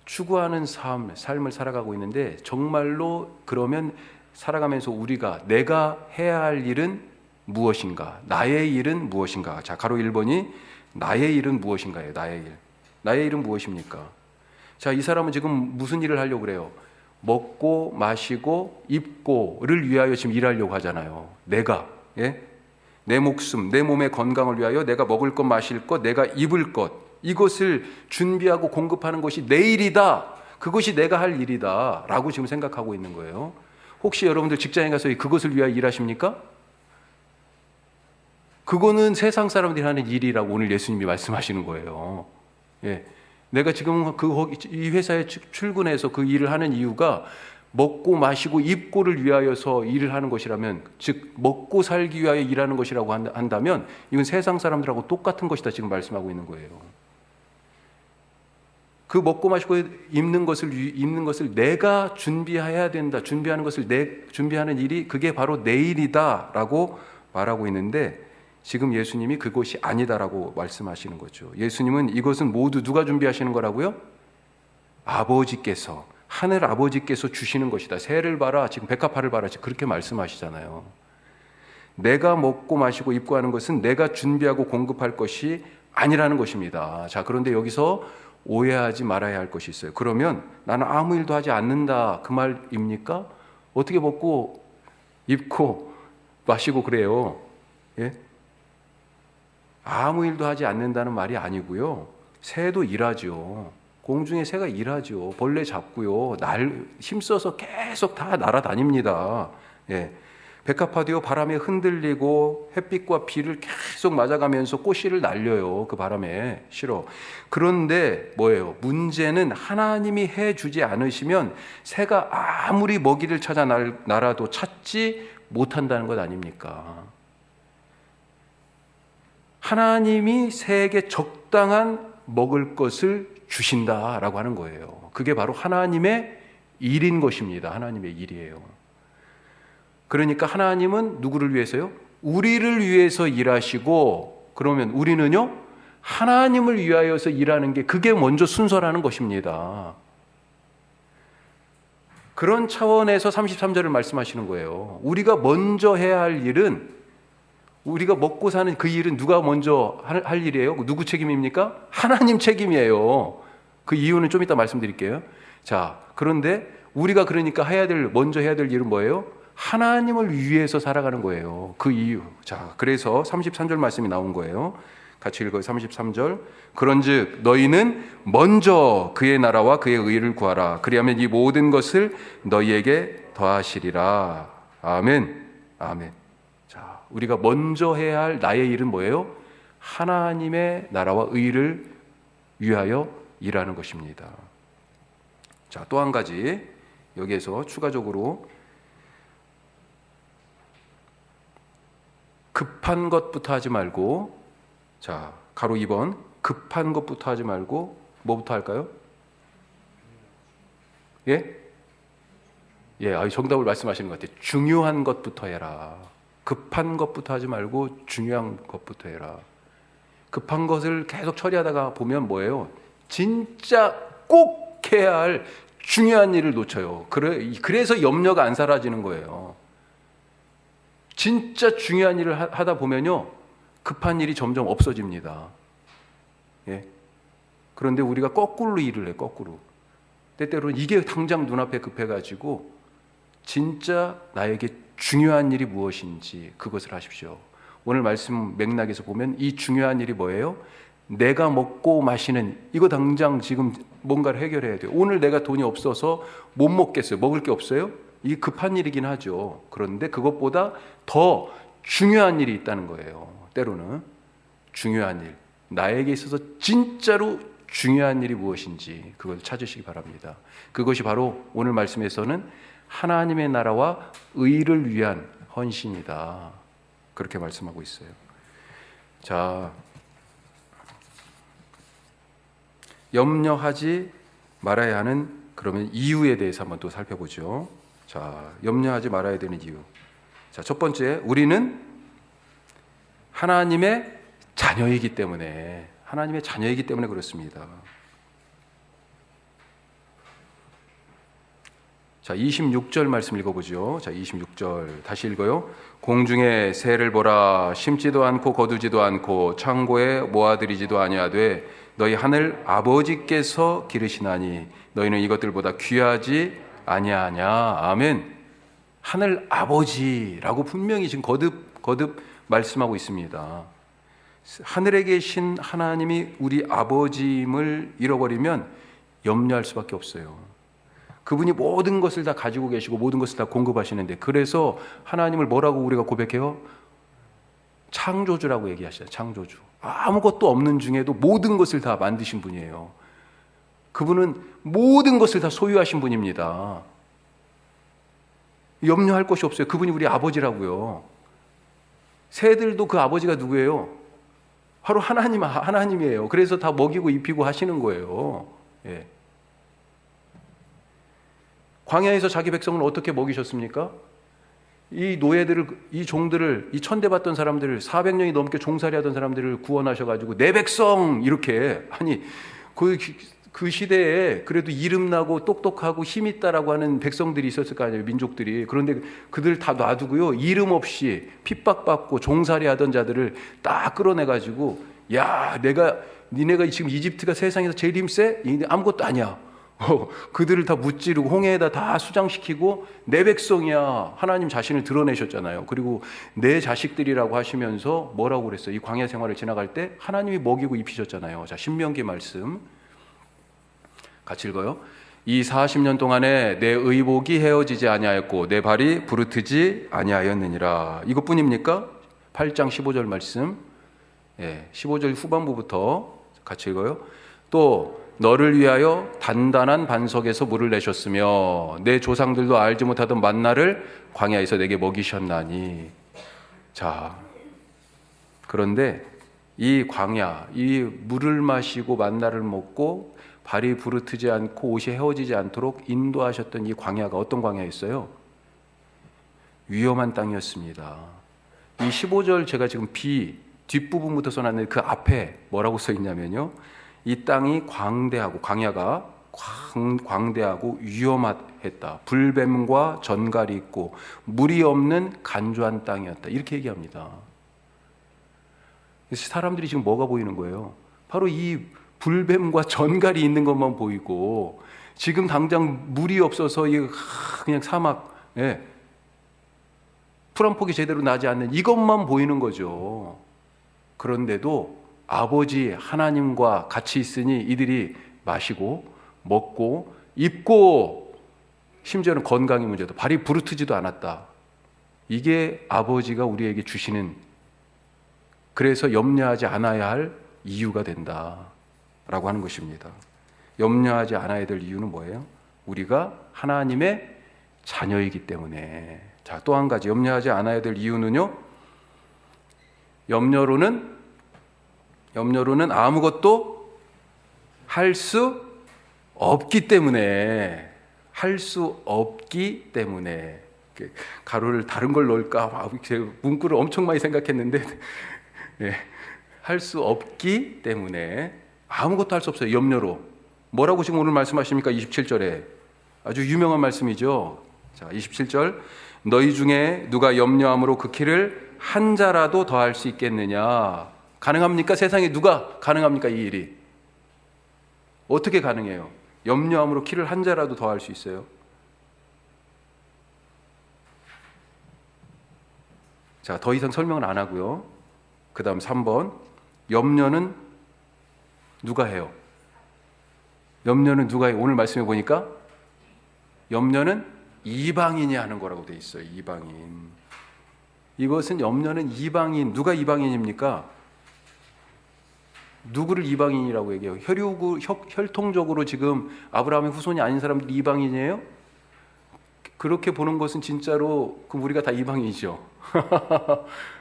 추구하는 삶을 살아가고 있는데 정말로 그러면 살아가면서 내가 해야 할 일은 무엇인가? 나의 일은 무엇인가? 자, 가로 1번이 나의 일은 무엇인가요? 나의 일은 무엇입니까? 자, 이 사람은 지금 무슨 일을 하려고 그래요? 먹고 마시고 입고를 위하여 지금 일하려고 하잖아요. 내 목숨, 내 몸의 건강을 위하여 내가 먹을 것, 마실 것, 내가 입을 것, 이것을 준비하고 공급하는 것이 내 일이다. 그것이 내가 할 일이다 라고 지금 생각하고 있는 거예요. 혹시 여러분들 직장에 가서 그것을 위하여 일하십니까? 그거는 세상 사람들이 하는 일이라고 오늘 예수님이 말씀하시는 거예요. 내가 지금 이 회사에 출근해서 그 일을 하는 이유가 먹고 마시고 입고를 위하여서 일을 하는 것이라면, 즉 먹고 살기 위하여 일하는 것이라고 한다면 이건 세상 사람들하고 똑같은 것이다 지금 말씀하고 있는 거예요. 그 먹고 마시고 입는 것을 내가 준비해야 된다. 준비하는 준비하는 일이 그게 바로 내 일이다라고 말하고 있는데 지금 예수님이 그것이 아니다라고 말씀하시는 거죠. 예수님은 이것은 모두 누가 준비하시는 거라고요? 아버지께서, 하늘 아버지께서 주시는 것이다. 새를 봐라, 지금 백합화를 봐라, 지금 그렇게 말씀하시잖아요. 내가 먹고 마시고 입고 하는 것은 내가 준비하고 공급할 것이 아니라는 것입니다. 자, 그런데 여기서 오해하지 말아야 할 것이 있어요. 그러면 나는 아무 일도 하지 않는다, 그 말입니까? 어떻게 먹고 입고 마시고 그래요? 아무 일도 하지 않는다는 말이 아니고요. 새도 일하죠. 공중에 새가 일하죠. 벌레 잡고요. 힘써서 계속 다 날아다닙니다. 백합화도요 바람에 흔들리고 햇빛과 비를 계속 맞아가면서 꽃씨를 날려요. 그 바람에 실어. 그런데 뭐예요? 문제는 하나님이 해주지 않으시면 새가 아무리 먹이를 찾아 날아도 찾지 못한다는 것 아닙니까? 하나님이 새에게 적당한 먹을 것을 주신다라고 하는 거예요. 그게 바로 하나님의 일인 것입니다. 하나님의 일이에요. 그러니까 하나님은 누구를 위해서요? 우리를 위해서 일하시고, 그러면 우리는요? 하나님을 위하여서 일하는 게 그게 먼저 순서라는 것입니다. 그런 차원에서 33절을 말씀하시는 거예요. 우리가 먼저 해야 할 일은, 우리가 먹고 사는 그 일은 누가 먼저 할 일이에요? 누구 책임입니까? 하나님 책임이에요. 그 이유는 좀 이따 말씀드릴게요. 자, 그런데 우리가 그러니까 먼저 해야 될 일은 뭐예요? 하나님을 위해서 살아가는 거예요. 그 이유. 자, 그래서 33절 말씀이 나온 거예요. 같이 읽어요. 33절. 그런즉 너희는 먼저 그의 나라와 그의 의를 구하라. 그리하면 이 모든 것을 너희에게 더하시리라. 아멘. 아멘. 자, 우리가 먼저 해야 할 나의 일은 뭐예요? 하나님의 나라와 의를 위하여 일하는 것입니다. 자, 또 한 가지 여기에서 추가적으로 급한 것부터 하지 말고, 자, 가로 2번, 급한 것부터 하지 말고 뭐부터 할까요? 예? 예, 정답을 말씀하시는 것 같아요. 중요한 것부터 해라. 급한 것부터 하지 말고 중요한 것부터 해라. 급한 것을 계속 처리하다가 보면 뭐예요? 진짜 꼭 해야 할 중요한 일을 놓쳐요. 그래서 염려가 안 사라지는 거예요. 진짜 중요한 일을 하다 보면요, 급한 일이 점점 없어집니다. 예. 그런데 우리가 거꾸로 일을 해, 거꾸로. 때때로는 이게 당장 눈앞에 급해가지고 진짜 나에게 중요한 일이 무엇인지 그것을 하십시오. 오늘 말씀 맥락에서 보면 이 중요한 일이 뭐예요? 내가 먹고 마시는, 이거 당장 지금 뭔가를 해결해야 돼요. 오늘 내가 돈이 없어서 못 먹겠어요. 먹을 게 없어요? 이 급한 일이긴 하죠. 그런데 그것보다 더 중요한 일이 있다는 거예요. 때로는 중요한 일, 나에게 있어서 진짜로 중요한 일이 무엇인지 그걸 찾으시기 바랍니다. 그것이 바로 오늘 말씀에서는 하나님의 나라와 의를 위한 헌신이다. 그렇게 말씀하고 있어요. 자, 염려하지 말아야 하는 그러면 이유에 대해서 한번 또 살펴보죠. 자, 염려하지 말아야 되는 이유. 자, 첫 번째, 우리는 하나님의 자녀이기 때문에 그렇습니다. 자, 26절 말씀 읽어보죠. 자, 26절 다시 읽어요. 공중에 새를 보라. 심지도 않고 거두지도 않고 창고에 모아들이지도 아니하되 너희 하늘 아버지께서 기르시나니 너희는 이것들보다 귀하지 아니하냐. 아멘. 하늘 아버지라고 분명히 지금 거듭 말씀하고 있습니다. 하늘에 계신 하나님이 우리 아버지임을 잃어버리면 염려할 수밖에 없어요. 그분이 모든 것을 다 가지고 계시고 모든 것을 다 공급하시는데, 그래서 하나님을 뭐라고 우리가 고백해요? 창조주라고 얘기하시죠. 창조주. 아무것도 없는 중에도 모든 것을 다 만드신 분이에요. 그분은 모든 것을 다 소유하신 분입니다. 염려할 것이 없어요. 그분이 우리 아버지라고요. 새들도 그 아버지가 누구예요? 바로 하나님이에요. 그래서 다 먹이고 입히고 하시는 거예요. 예. 광야에서 자기 백성을 어떻게 먹이셨습니까? 이 노예들을, 이 종들을, 이 천대받던 사람들을, 400년이 넘게 종살이 하던 사람들을 구원하셔가지고 내 백성 이렇게, 아니 그 시대에 그래도 이름나고 똑똑하고 힘있다라고 하는 백성들이 있었을 거 아니에요, 민족들이. 그런데 그들 다 놔두고요, 이름 없이 핍박받고 종살이 하던 자들을 딱 끌어내가지고, 야, 니네가 지금 이집트가 세상에서 제일 힘세? 아무것도 아니야. 그들을 다 무찌르고 홍해에다 다 수장시키고 내 백성이야, 하나님 자신을 드러내셨잖아요. 그리고 내 자식들이라고 하시면서 뭐라고 그랬어요? 이 광야 생활을 지나갈 때 하나님이 먹이고 입히셨잖아요. 자, 신명기 말씀 같이 읽어요. 이 40년 동안에 내 의복이 헤어지지 아니하였고 내 발이 부르트지 아니하였느니라. 이것뿐입니까? 8장 15절 말씀, 15절 후반부부터 같이 읽어요. 또 너를 위하여 단단한 반석에서 물을 내셨으며 내 조상들도 알지 못하던 만나를 광야에서 내게 먹이셨나니. 자, 그런데 이 광야, 이 물을 마시고 만나를 먹고 발이 부르트지 않고 옷이 헤어지지 않도록 인도하셨던 이 광야가 어떤 광야였어요? 위험한 땅이었습니다. 이 15절 제가 지금 뒷부분부터 써놨는데 그 앞에 뭐라고 써 있냐면요, 이 땅이 광대하고, 광야가 광대하고 위험했다. 불뱀과 전갈이 있고 물이 없는 간조한 땅이었다. 이렇게 얘기합니다. 사람들이 지금 뭐가 보이는 거예요? 바로 이 불뱀과 전갈이 있는 것만 보이고, 지금 당장 물이 없어서 그냥 사막, 풀 한 폭이 제대로 나지 않는 이것만 보이는 거죠. 그런데도 아버지 하나님과 같이 있으니 이들이 마시고 먹고 입고, 심지어는 건강의 문제도, 발이 부르트지도 않았다. 이게 아버지가 우리에게 주시는, 그래서 염려하지 않아야 할 이유가 된다라고 하는 것입니다. 염려하지 않아야 될 이유는 뭐예요? 우리가 하나님의 자녀이기 때문에. 자, 또 한 가지 염려하지 않아야 될 이유는요, 염려로는 아무것도 할 수 없기 때문에. 할 수 없기 때문에. 가로를 다른 걸 넣을까, 제가 문구를 엄청 많이 생각했는데 할 수 없기 때문에 아무것도 할 수 없어요. 염려로. 뭐라고 지금 오늘 말씀하십니까? 27절에 아주 유명한 말씀이죠. 자, 27절, 너희 중에 누가 염려함으로 그 키를 한 자라도 더할 수 있겠느냐. 가능합니까? 세상에 누가 가능합니까? 이 일이 어떻게 가능해요? 염려함으로 키를 한 자라도 더할 수 있어요? 자, 더 이상 설명은 안 하고요. 그 다음 3번, 염려는 누가 해요? 염려는 누가 해요? 오늘 말씀해 보니까 염려는 이방인이 하는 거라고 돼 있어요. 이방인. 이것은 염려는 이방인. 누가 이방인입니까? 누구를 이방인이라고 얘기해요? 혈통적으로 지금 아브라함의 후손이 아닌 사람들이 이방인이에요? 그렇게 보는 것은 진짜로 그럼 우리가 다 이방인이죠.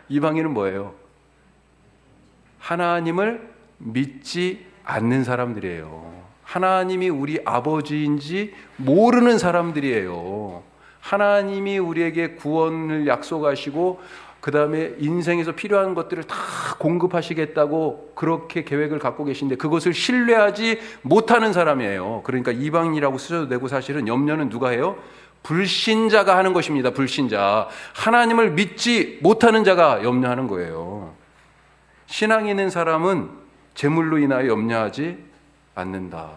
이방인은 뭐예요? 하나님을 믿지 않는 사람들이에요. 하나님이 우리 아버지인지 모르는 사람들이에요. 하나님이 우리에게 구원을 약속하시고 그 다음에 인생에서 필요한 것들을 다 공급하시겠다고 그렇게 계획을 갖고 계신데 그것을 신뢰하지 못하는 사람이에요. 그러니까 이방인이라고 쓰셔도 되고, 사실은 염려는 누가 해요? 불신자가 하는 것입니다. 불신자. 하나님을 믿지 못하는 자가 염려하는 거예요. 신앙이 있는 사람은 재물로 인하여 염려하지 않는다.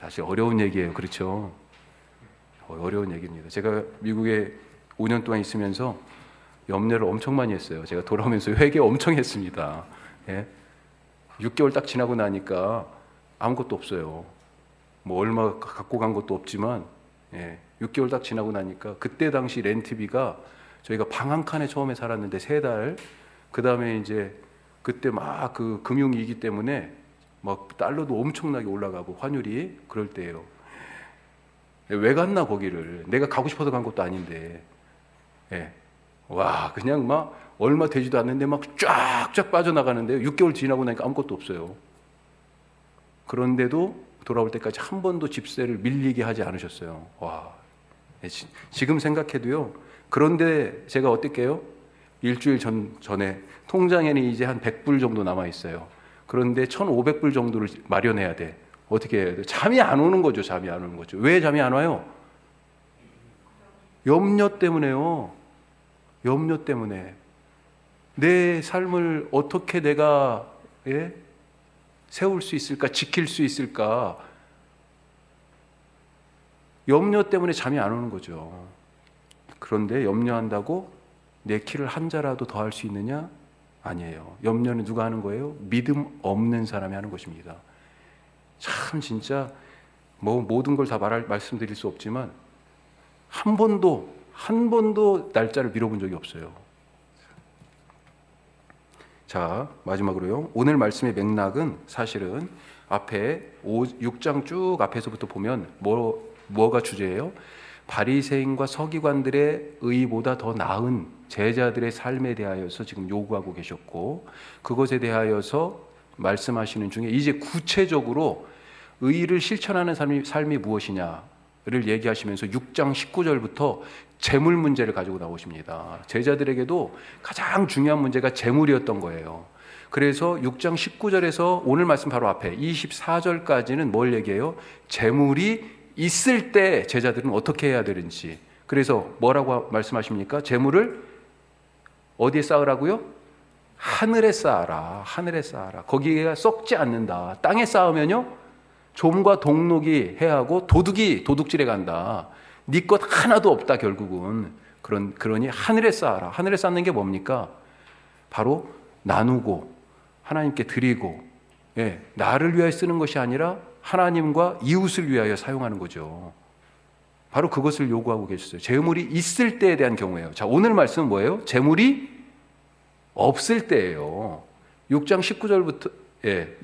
사실 어려운 얘기예요. 그렇죠? 어려운 얘기입니다. 제가 미국에 5년 동안 있으면서 염려를 엄청 많이 했어요. 제가 돌아오면서 회개 엄청 했습니다. 6개월 딱 지나고 나니까 아무것도 없어요. 뭐 얼마 갖고 간 것도 없지만 6개월 딱 지나고 나니까, 그때 당시 렌트비가 저희가 방 한 칸에 처음에 살았는데 3달, 그 다음에 이제 그때 막 그 금융위기 때문에 막 달러도 엄청나게 올라가고 환율이 그럴 때예요. 왜 갔나 거기를? 내가 가고 싶어서 간 것도 아닌데, 와, 그냥 막 얼마 되지도 않는데 막 쫙쫙 빠져나가는데요. 6개월 지나고 나니까 아무것도 없어요. 그런데도 돌아올 때까지 한 번도 집세를 밀리게 하지 않으셨어요. 와, 지금 생각해도요. 그런데 제가 어떻게 해요? 일주일 전에 통장에는 이제 한 100불 정도 남아 있어요. 그런데 1,500불 정도를 마련해야 돼. 어떻게 해야 돼? 잠이 안 오는 거죠. 잠이 안 오는 거죠. 왜 잠이 안 와요? 염려 때문에요. 염려 때문에. 내 삶을 어떻게 내가 세울 수 있을까? 지킬 수 있을까? 염려 때문에 잠이 안 오는 거죠. 그런데 염려한다고 내 키를 한 자라도 더 할 수 있느냐? 아니에요. 염려는 누가 하는 거예요? 믿음 없는 사람이 하는 것입니다. 참 진짜 뭐 모든 걸 다 말씀드릴 수 없지만 한 번도 날짜를 미뤄본 적이 없어요. 자, 마지막으로요. 오늘 말씀의 맥락은 사실은 앞에 6장 쭉 앞에서부터 보면 뭐가 주제예요? 바리새인과 서기관들의 의보다 더 나은 제자들의 삶에 대하여서 지금 요구하고 계셨고, 그것에 대하여서 말씀하시는 중에 이제 구체적으로 의를 실천하는 삶이 무엇이냐를 얘기하시면서 6장 19절부터 재물 문제를 가지고 나오십니다. 제자들에게도 가장 중요한 문제가 재물이었던 거예요. 그래서 6장 19절에서 오늘 말씀 바로 앞에 24절까지는 뭘 얘기해요? 재물이 있을 때 제자들은 어떻게 해야 되는지. 그래서 뭐라고 말씀하십니까? 재물을 어디에 쌓으라고요? 하늘에 쌓아라. 하늘에 쌓아라. 거기가 썩지 않는다. 땅에 쌓으면요, 좀과 동록이 해하고 도둑이 도둑질해 간다. 네 것 하나도 없다 결국은. 그러니 하늘에 쌓아라. 하늘에 쌓는 게 뭡니까? 바로 나누고 하나님께 드리고, 나를 위하여 쓰는 것이 아니라 하나님과 이웃을 위하여 사용하는 거죠. 바로 그것을 요구하고 계셨어요. 재물이 있을 때에 대한 경우예요. 자, 오늘 말씀은 뭐예요? 재물이 없을 때예요. 6장 19절부터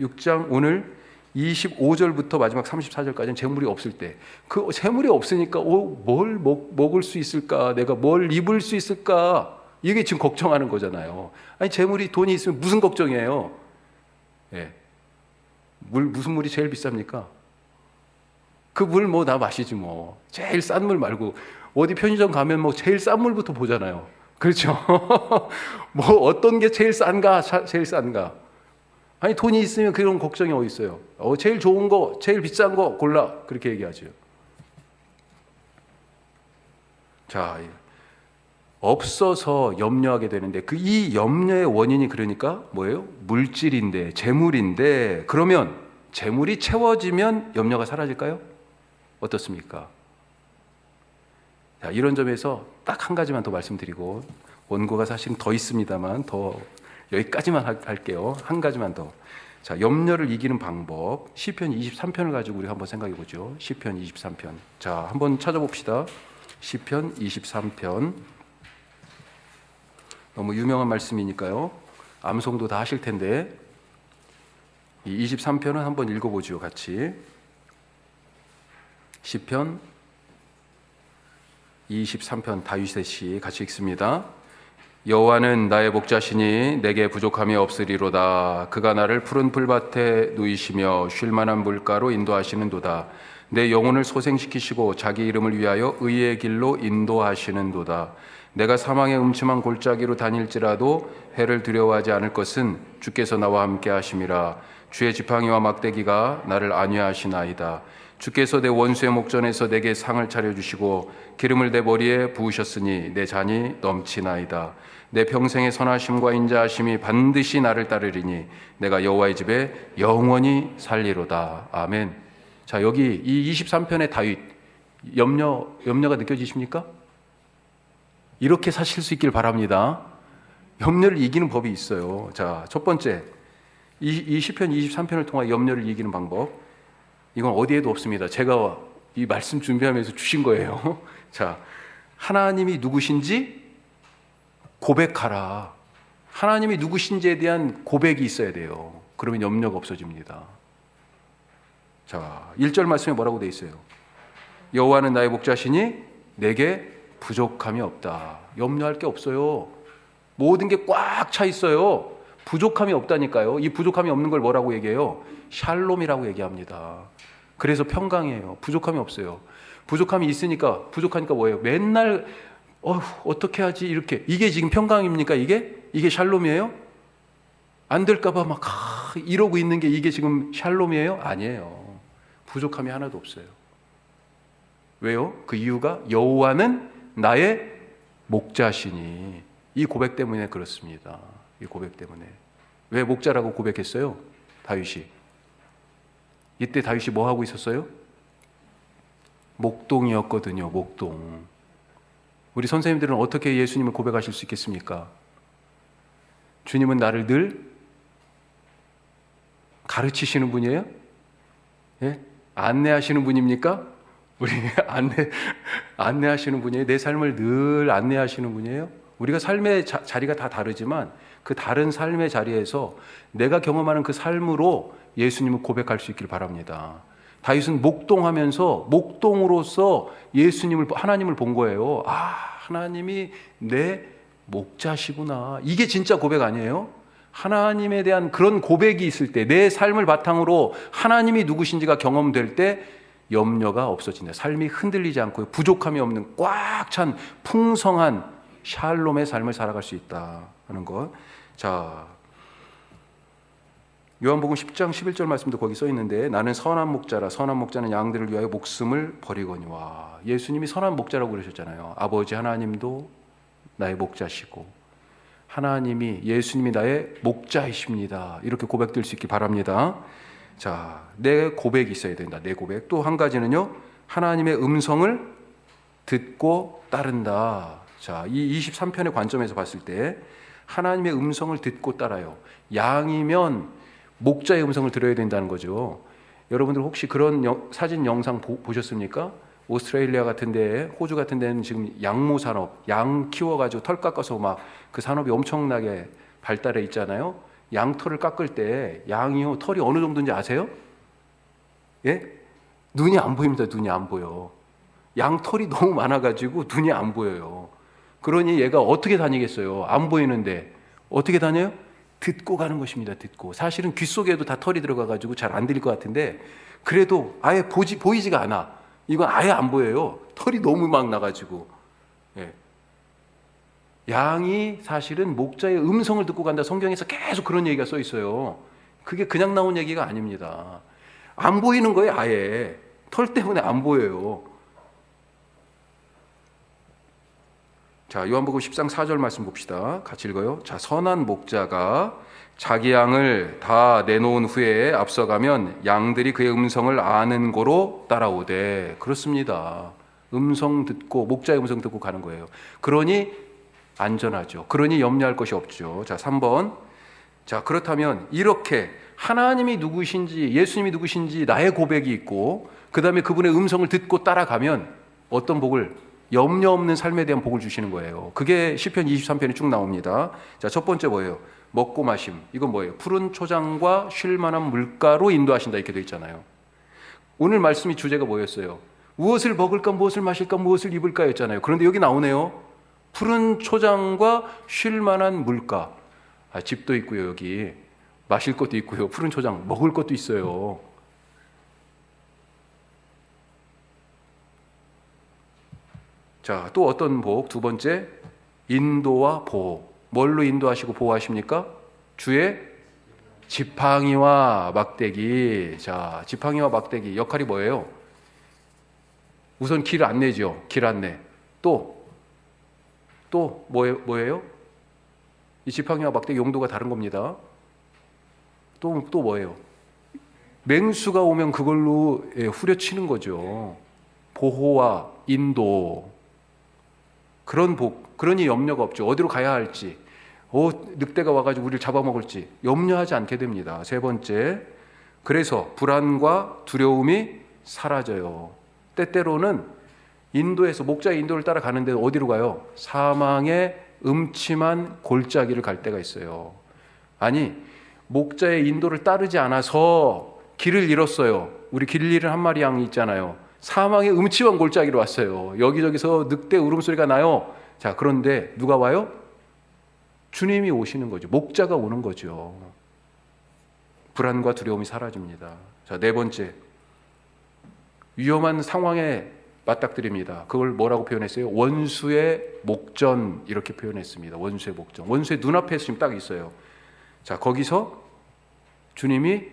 6장 오늘 25절부터 마지막 34절까지는 재물이 없을 때. 그 재물이 없으니까 뭘 먹을 수 있을까? 내가 뭘 입을 수 있을까? 이게 지금 걱정하는 거잖아요. 아니, 돈이 있으면 무슨 걱정이에요? 무슨 물이 제일 비쌉니까? 그 물 뭐 나 마시지 뭐. 제일 싼 물 말고 어디 편의점 가면 뭐 제일 싼 물부터 보잖아요. 그렇죠? 뭐 어떤 게 제일 싼가? 아니, 돈이 있으면 그런 걱정이 어디 있어요? 제일 좋은 거, 제일 비싼 거 골라. 그렇게 얘기하죠. 자, 없어서 염려하게 되는데 이 염려의 원인이 그러니까 뭐예요? 물질인데, 재물인데, 그러면 재물이 채워지면 염려가 사라질까요? 어떻습니까? 자, 이런 점에서 딱 한 가지만 더 말씀드리고, 원고가 사실 더 있습니다만 여기까지만 할게요. 한 가지만 더. 자, 염려를 이기는 방법. 시편 23편을 가지고 우리 한번 생각해 보죠. 시편 23편. 자, 한번 찾아봅시다. 시편 23편. 너무 유명한 말씀이니까요. 암송도 다 하실 텐데 이 23편은 한번 읽어보죠. 같이. 시편 23편 다윗의 시 같이 읽습니다. 여호와는 나의 목자시니 내게 부족함이 없으리로다. 그가 나를 푸른 풀밭에 누이시며 쉴만한 물가로 인도하시는도다. 내 영혼을 소생시키시고 자기 이름을 위하여 의의 길로 인도하시는도다. 내가 사망의 음침한 골짜기로 다닐지라도 해를 두려워하지 않을 것은 주께서 나와 함께 하심이라. 주의 지팡이와 막대기가 나를 안위하시나이다. 주께서 내 원수의 목전에서 내게 상을 차려주시고 기름을 내 머리에 부으셨으니 내 잔이 넘치나이다. 내 평생의 선하심과 인자하심이 반드시 나를 따르리니 내가 여호와의 집에 영원히 살리로다. 아멘. 자, 여기 이 23편의 다윗 염려가 느껴지십니까? 이렇게 사실 수 있길 바랍니다. 염려를 이기는 법이 있어요. 자, 첫 번째, 이 시편 23편을 통해 염려를 이기는 방법. 이건 어디에도 없습니다. 제가 이 말씀 준비하면서 주신 거예요. 자, 하나님이 누구신지 고백하라. 하나님이 누구신지에 대한 고백이 있어야 돼요. 그러면 염려가 없어집니다. 자, 1절 말씀에 뭐라고 돼 있어요? 여호와는 나의 목자시니 내게 부족함이 없다. 염려할 게 없어요. 모든 게 꽉 차 있어요. 부족함이 없다니까요. 이 부족함이 없는 걸 뭐라고 얘기해요? 샬롬이라고 얘기합니다. 그래서 평강이에요. 부족함이 없어요. 부족함이 있으니까, 부족하니까 뭐예요? 맨날 어떻게 하지? 이렇게. 이게 지금 평강입니까? 이게 샬롬이에요? 안 될까봐 막 이러고 있는 게 이게 지금 샬롬이에요? 아니에요. 부족함이 하나도 없어요. 왜요? 그 이유가 여호와는 나의 목자시니. 이 고백 때문에 그렇습니다. 이 고백 때문에. 왜 목자라고 고백했어요? 다윗이. 이때 다윗이 뭐 하고 있었어요? 목동이었거든요. 목동. 우리 선생님들은 어떻게 예수님을 고백하실 수 있겠습니까? 주님은 나를 늘 가르치시는 분이에요? 예? 안내하시는 분입니까? 우리 안내하시는 분이에요. 내 삶을 늘 안내하시는 분이에요. 우리가 삶의 자리가 다 다르지만 그 다른 삶의 자리에서 내가 경험하는 그 삶으로 예수님을 고백할 수 있기를 바랍니다. 다윗은 목동하면서 목동으로서 하나님을 본 거예요. 하나님이 내 목자시구나. 이게 진짜 고백 아니에요? 하나님에 대한 그런 고백이 있을 때, 내 삶을 바탕으로 하나님이 누구신지가 경험될 때 염려가 없어진다. 삶이 흔들리지 않고 부족함이 없는 꽉 찬 풍성한 샬롬의 삶을 살아갈 수 있다 하는 것. 자, 요한복음 10장 11절 말씀도 거기 써 있는데, 나는 선한 목자라. 선한 목자는 양들을 위하여 목숨을 버리거니와. 예수님이 선한 목자라고 그러셨잖아요. 아버지 하나님도 나의 목자시고 하나님이, 예수님이 나의 목자이십니다. 이렇게 고백될 수 있기 바랍니다. 자, 내 고백이 있어야 된다. 내 고백. 또 한 가지는요, 하나님의 음성을 듣고 따른다. 자, 이 23편의 관점에서 봤을 때 하나님의 음성을 듣고 따라요. 양이면 목자의 음성을 들어야 된다는 거죠. 여러분들 혹시 그런 사진 영상 보셨습니까? 오스트레일리아 같은 데, 호주 같은 데는 지금 양모 산업, 양 키워가지고 털 깎아서 막 그 산업이 엄청나게 발달해 있잖아요. 양털을 깎을 때 양이요, 털이 어느 정도인지 아세요? 예? 눈이 안 보입니다. 눈이 안 보여. 양털이 너무 많아가지고 눈이 안 보여요. 그러니 얘가 어떻게 다니겠어요? 안 보이는데 어떻게 다녀요? 듣고 가는 것입니다. 듣고. 사실은 귀 속에도 다 털이 들어가가지고 잘 안 들릴 것 같은데, 그래도 아예 보이지가 않아. 이건 아예 안 보여요. 털이 너무 막 나가지고. 예. 양이 사실은 목자의 음성을 듣고 간다. 성경에서 계속 그런 얘기가 써 있어요. 그게 그냥 나온 얘기가 아닙니다. 안 보이는 거예요. 아예 털 때문에 안 보여요. 자, 요한복음 10장 4절 말씀 봅시다. 같이 읽어요. 자, 선한 목자가 자기 양을 다 내놓은 후에 앞서가면 양들이 그의 음성을 아는 고로 따라오되. 그렇습니다. 음성 듣고, 목자의 음성 듣고 가는 거예요. 그러니 안전하죠. 그러니 염려할 것이 없죠. 자, 3번. 자, 그렇다면 이렇게 하나님이 누구신지, 예수님이 누구신지 나의 고백이 있고, 그 다음에 그분의 음성을 듣고 따라가면 어떤 복을, 염려 없는 삶에 대한 복을 주시는 거예요. 그게 시편 23편에 쭉 나옵니다. 자, 첫 번째 뭐예요? 먹고 마심. 이건 뭐예요? 푸른 초장과 쉴 만한 물가로 인도하신다, 이렇게 되어 있잖아요. 오늘 말씀이 주제가 뭐였어요? 무엇을 먹을까, 무엇을 마실까, 무엇을 입을까 였잖아요. 그런데 여기 나오네요. 푸른 초장과 쉴 만한 물가. 집도 있고요. 여기 마실 것도 있고요. 푸른 초장, 먹을 것도 있어요. 자, 또 어떤 복? 두 번째, 인도와 보호. 뭘로 인도하시고 보호하십니까? 주의 지팡이와 막대기. 자, 지팡이와 막대기 역할이 뭐예요? 우선 길 안내죠. 길 안내. 또 뭐예요? 이 지팡이와 막대기 용도가 다른 겁니다. 또 뭐예요? 맹수가 오면 그걸로 후려치는 거죠. 보호와 인도. 그런 복, 그러니 염려가 없죠. 어디로 가야 할지, 늑대가 와가지고 우리를 잡아먹을지 염려하지 않게 됩니다. 세 번째, 그래서 불안과 두려움이 사라져요. 때때로는 인도에서, 목자의 인도를 따라가는데 어디로 가요? 사망의 음침한 골짜기를 갈 때가 있어요. 아니, 목자의 인도를 따르지 않아서 길을 잃었어요. 우리 길 잃은 한 마리 양이 있잖아요. 사망의 음침한 골짜기로 왔어요. 여기저기서 늑대 울음소리가 나요. 자, 그런데 누가 와요? 주님이 오시는 거죠. 목자가 오는 거죠. 불안과 두려움이 사라집니다. 자, 네 번째, 위험한 상황에 맞닥뜨립니다. 그걸 뭐라고 표현했어요? 원수의 목전, 이렇게 표현했습니다. 원수의 목전. 원수의 눈앞에 지금 딱 있어요. 자, 거기서 주님이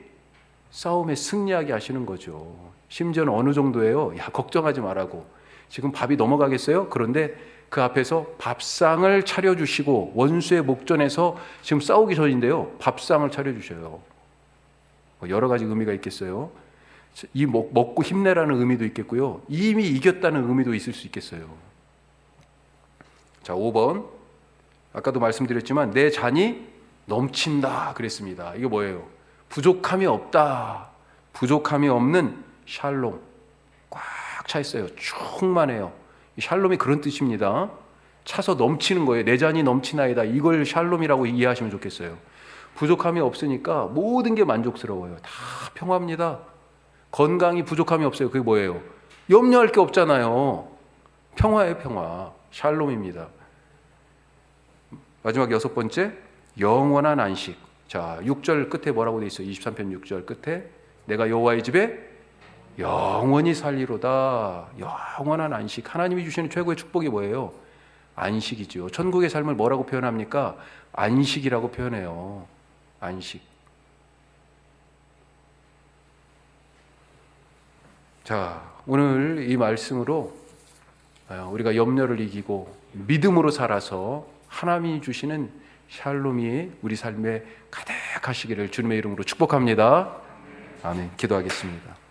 싸움에 승리하게 하시는 거죠. 심지어는 어느 정도예요? 야, 걱정하지 말라고. 지금 밥이 넘어가겠어요? 그런데 그 앞에서 밥상을 차려주시고, 원수의 목전에서 지금 싸우기 전인데요, 밥상을 차려주셔요. 여러 가지 의미가 있겠어요. 이 먹고 힘내라는 의미도 있겠고요, 이미 이겼다는 의미도 있을 수 있겠어요. 자, 5번. 아까도 말씀드렸지만 내 잔이 넘친다 그랬습니다. 이게 뭐예요? 부족함이 없다. 부족함이 없는 샬롬 꽉 차 있어요. 충만해요. 샬롬이 그런 뜻입니다. 차서 넘치는 거예요. 내 잔이 넘치나이다. 이걸 샬롬이라고 이해하시면 좋겠어요. 부족함이 없으니까 모든 게 만족스러워요. 다 평화입니다. 건강이 부족함이 없어요. 그게 뭐예요? 염려할 게 없잖아요. 평화예요, 평화. 샬롬입니다. 마지막 6번째, 영원한 안식. 자, 6절 끝에 뭐라고 돼 있어요? 23편 6절 끝에 내가 여호와의 집에 영원히 살리로다. 영원한 안식. 하나님이 주시는 최고의 축복이 뭐예요? 안식이죠. 천국의 삶을 뭐라고 표현합니까? 안식이라고 표현해요. 안식. 자, 오늘 이 말씀으로 우리가 염려를 이기고 믿음으로 살아서 하나님이 주시는 샬롬이 우리 삶에 가득하시기를 주님의 이름으로 축복합니다. 아멘. 기도하겠습니다.